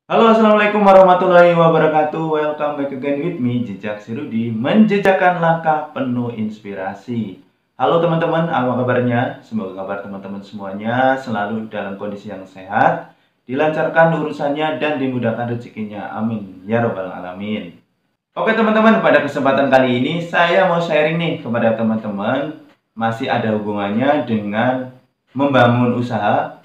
Halo, assalamualaikum warahmatullahi wabarakatuh. Welcome back again with me, Jejak Si Rudi, menjejakkan langkah penuh inspirasi. Halo teman-teman, apa kabarnya? Semoga kabar teman-teman semuanya selalu dalam kondisi yang sehat, dilancarkan urusannya dan dimudahkan rezekinya. Amin ya robbal alamin. Oke teman-teman, pada kesempatan kali ini saya mau sharing nih kepada teman-teman, masih ada hubungannya dengan membangun usaha,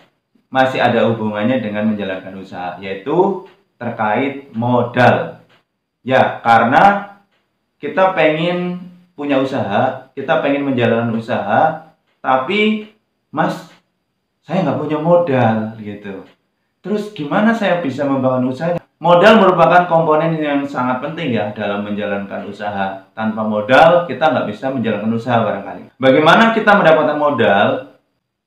masih ada hubungannya dengan menjalankan usaha, yaitu terkait modal. Ya, karena kita pengen punya usaha, kita pengen menjalankan usaha, tapi Mas, saya nggak punya modal gitu. Terus gimana saya bisa membangun usahanya? Modal merupakan komponen yang sangat penting ya dalam menjalankan usaha. Tanpa modal, kita nggak bisa menjalankan usaha barangkali. Bagaimana kita mendapatkan modal?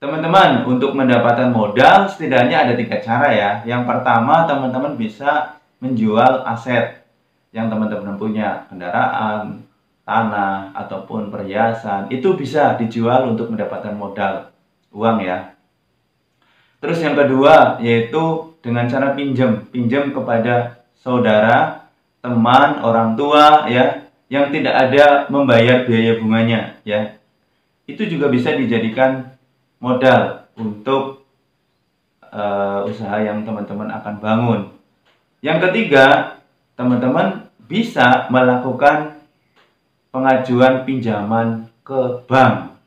Teman-teman, untuk mendapatkan modal setidaknya ada 3 cara ya. Yang pertama, teman-teman bisa menjual aset yang teman-teman punya, kendaraan, tanah, ataupun perhiasan. Itu bisa dijual untuk mendapatkan modal, uang ya. Terus yang kedua, yaitu dengan cara pinjam kepada saudara, teman, orang tua ya, yang tidak ada membayar biaya bunganya ya. Itu juga bisa dijadikan modal untuk usaha yang teman-teman akan bangun. Yang ketiga, teman-teman bisa melakukan pengajuan pinjaman ke bank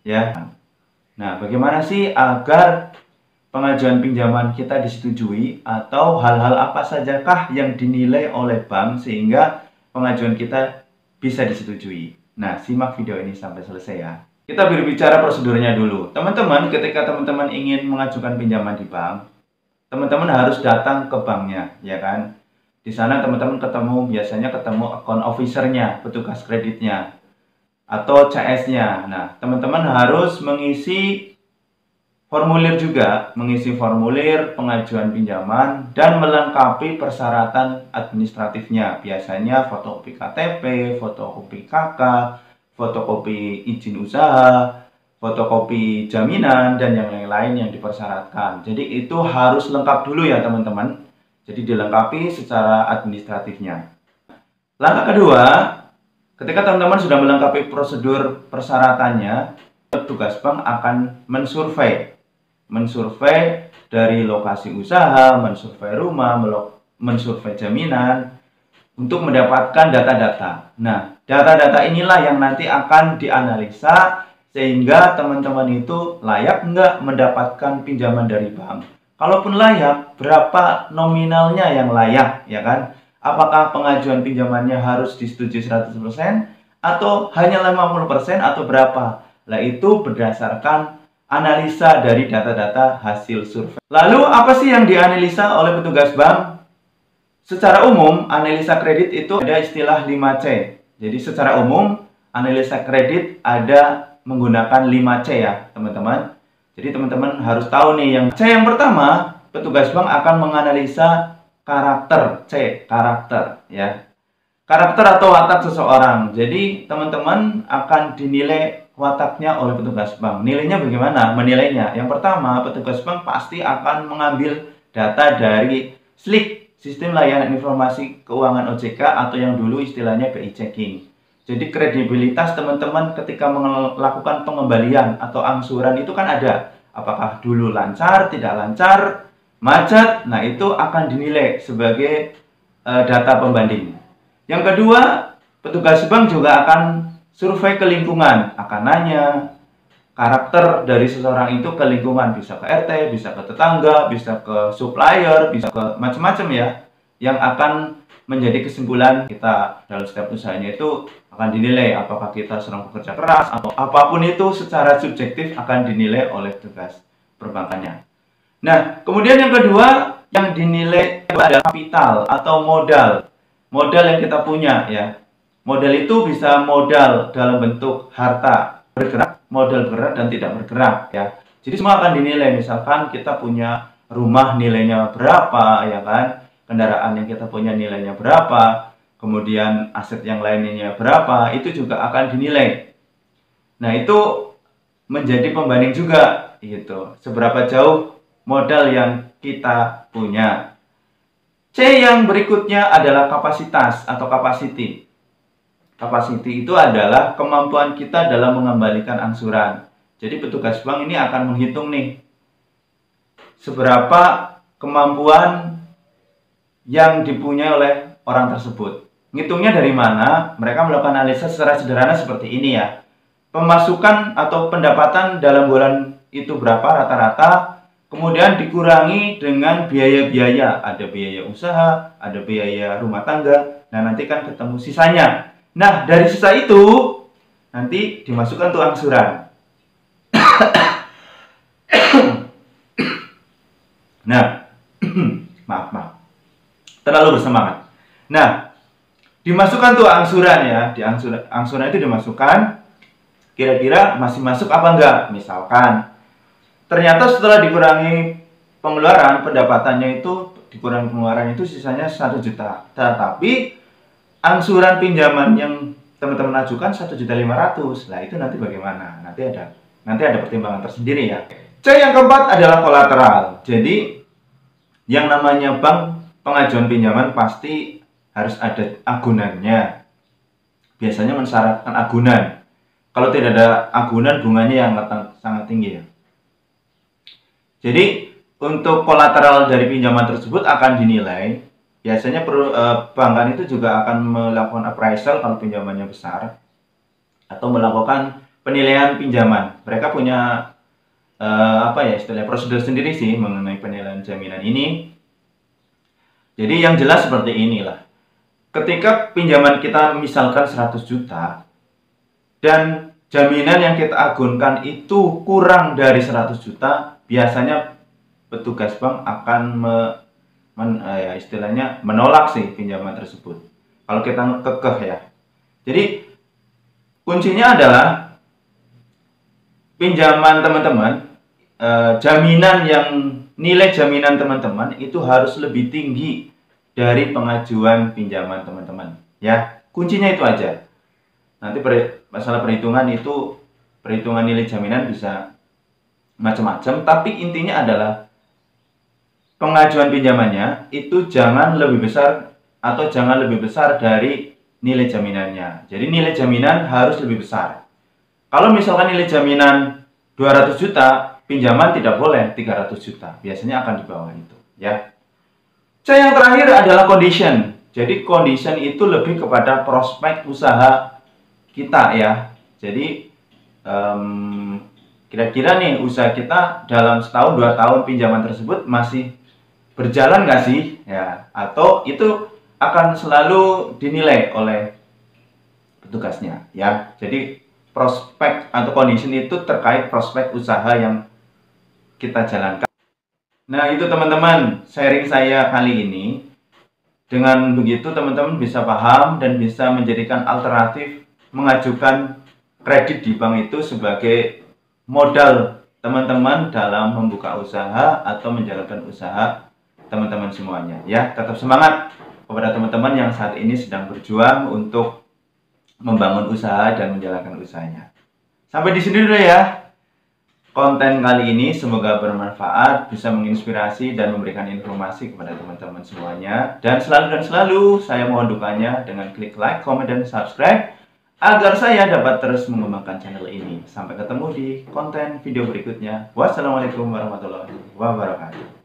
ya. Nah, bagaimana sih agar pengajuan pinjaman kita disetujui, atau hal-hal apa sajakah yang dinilai oleh bank sehingga pengajuan kita bisa disetujui? Nah, simak video ini sampai selesai ya. Kita berbicara prosedurnya dulu. Teman-teman, ketika teman-teman ingin mengajukan pinjaman di bank, teman-teman harus datang ke banknya, ya kan? Di sana teman-teman biasanya ketemu account officer-nya, petugas kreditnya, atau CS-nya. Nah, teman-teman harus mengisi formulir pengajuan pinjaman dan melengkapi persyaratan administratifnya. Biasanya fotokopi KTP, fotokopi KK, fotokopi izin usaha, fotokopi jaminan, dan yang lain-lain yang dipersyaratkan. Jadi itu harus lengkap dulu ya teman-teman. Jadi dilengkapi secara administratifnya. Langkah kedua, ketika teman-teman sudah melengkapi prosedur persyaratannya, petugas bank akan mensurvei dari lokasi usaha, mensurvei rumah, mensurvei jaminan untuk mendapatkan data-data. Nah, data-data inilah yang nanti akan dianalisa sehingga teman-teman itu layak nggak mendapatkan pinjaman dari bank. Kalaupun layak, berapa nominalnya yang layak, ya kan? Apakah pengajuan pinjamannya harus disetujui 100% atau hanya 50% atau berapa? Nah, itu berdasarkan analisa dari data-data hasil survei. Lalu apa sih yang dianalisa oleh petugas bank? Secara umum, analisa kredit itu ada istilah 5C. Jadi secara umum, analisa kredit ada menggunakan 5C ya, teman-teman. Jadi teman-teman harus tahu nih, yang C yang pertama, petugas bank akan menganalisa karakter, C, karakter ya. Karakter atau watak seseorang. Jadi teman-teman akan dinilai wataknya oleh petugas bank. Nilainya bagaimana? Menilainya. Yang pertama, petugas bank pasti akan mengambil data dari SLIK, Sistem Layanan Informasi Keuangan OJK, atau yang dulu istilahnya BI Checking. Jadi kredibilitas teman-teman ketika melakukan pengembalian atau angsuran itu kan ada. Apakah dulu lancar, tidak lancar, macet. Nah, itu akan dinilai sebagai data pembanding. Yang kedua, petugas bank juga akan survei ke lingkungan, akan nanya karakter dari seseorang itu ke lingkungan, bisa ke RT, bisa ke tetangga, bisa ke supplier, bisa ke macam-macam ya, yang akan menjadi kesimpulan kita dalam setiap usahanya. Itu akan dinilai apakah kita sedang bekerja keras atau apapun itu secara subjektif akan dinilai oleh petugas perbankannya. Nah, kemudian yang kedua yang dinilai adalah kapital atau modal yang kita punya ya. Modal itu bisa modal dalam bentuk harta bergerak, modal bergerak dan tidak bergerak ya. Jadi semua akan dinilai. Misalkan kita punya rumah nilainya berapa ya kan, kendaraan yang kita punya nilainya berapa, kemudian aset yang lainnya berapa, itu juga akan dinilai. Nah, itu menjadi pembanding juga gitu. Seberapa jauh modal yang kita punya. C yang berikutnya adalah kapasitas atau capacity. Capacity itu adalah kemampuan kita dalam mengembalikan angsuran. Jadi petugas bank ini akan menghitung nih, seberapa kemampuan yang dipunyai oleh orang tersebut. Ngitungnya dari mana? Mereka melakukan analisa secara sederhana seperti ini ya. Pemasukan atau pendapatan dalam bulan itu berapa rata-rata, kemudian dikurangi dengan biaya-biaya. Ada biaya usaha, ada biaya rumah tangga. Nah, nanti kan ketemu sisanya. Nah, dari sisa itu nanti dimasukkan untuk angsuran. Nah, maaf. Terlalu bersemangat. Nah, dimasukkan tuh angsuran ya. Di angsuran itu dimasukkan, kira-kira masih masuk apa enggak? Misalkan ternyata setelah dikurangi pengeluaran, pendapatannya itu dikurangi pengeluaran itu sisanya 1 juta. Tetapi angsuran pinjaman yang teman-teman ajukan 1.500.000. Nah, itu nanti bagaimana? Nanti ada pertimbangan tersendiri ya. C yang keempat adalah kolateral. Jadi yang namanya bank pengajuan pinjaman pasti harus ada agunannya. Biasanya mensyaratkan agunan. Kalau tidak ada agunan, bunganya yang sangat tinggi ya. Jadi untuk kolateral dari pinjaman tersebut akan dinilai. Biasanya perbankan itu juga akan melakukan appraisal kalau pinjamannya besar, atau melakukan penilaian pinjaman. Mereka punya istilah prosedur sendiri sih mengenai penilaian jaminan ini. Jadi yang jelas seperti inilah. Ketika pinjaman kita misalkan 100 juta dan jaminan yang kita agunkan itu kurang dari 100 juta, biasanya petugas bank akan menolak sih pinjaman tersebut. Kalau kita kekeh ya. Jadi kuncinya adalah pinjaman teman-teman, nilai jaminan teman-teman itu harus lebih tinggi dari pengajuan pinjaman teman-teman. Ya, kuncinya itu aja. Nanti masalah perhitungan nilai jaminan bisa macam-macam, tapi intinya adalah pengajuan pinjamannya itu jangan lebih besar dari nilai jaminannya. Jadi nilai jaminan harus lebih besar. Kalau misalkan nilai jaminan 200 juta, pinjaman tidak boleh 300 juta. Biasanya akan di bawah itu, ya. C yang terakhir adalah condition. Jadi condition itu lebih kepada prospek usaha kita ya. Jadi kira-kira nih usaha kita dalam setahun 2 tahun pinjaman tersebut masih berjalan nggak sih ya, atau itu akan selalu dinilai oleh petugasnya ya. Jadi prospek atau condition itu terkait prospek usaha yang kita jalankan. Nah, itu teman-teman sharing saya kali ini. Dengan begitu teman-teman bisa paham dan bisa menjadikan alternatif mengajukan kredit di bank itu sebagai modal teman-teman dalam membuka usaha atau menjalankan usaha teman-teman semuanya ya. Tetap semangat kepada teman-teman yang saat ini sedang berjuang untuk membangun usaha dan menjalankan usahanya. Sampai di sini dulu ya konten kali ini, semoga bermanfaat, bisa menginspirasi dan memberikan informasi kepada teman-teman semuanya. Dan selalu saya mohon dukanya dengan klik like, comment, dan subscribe agar saya dapat terus mengembangkan channel ini. Sampai ketemu di konten video berikutnya. Wassalamualaikum warahmatullahi wabarakatuh.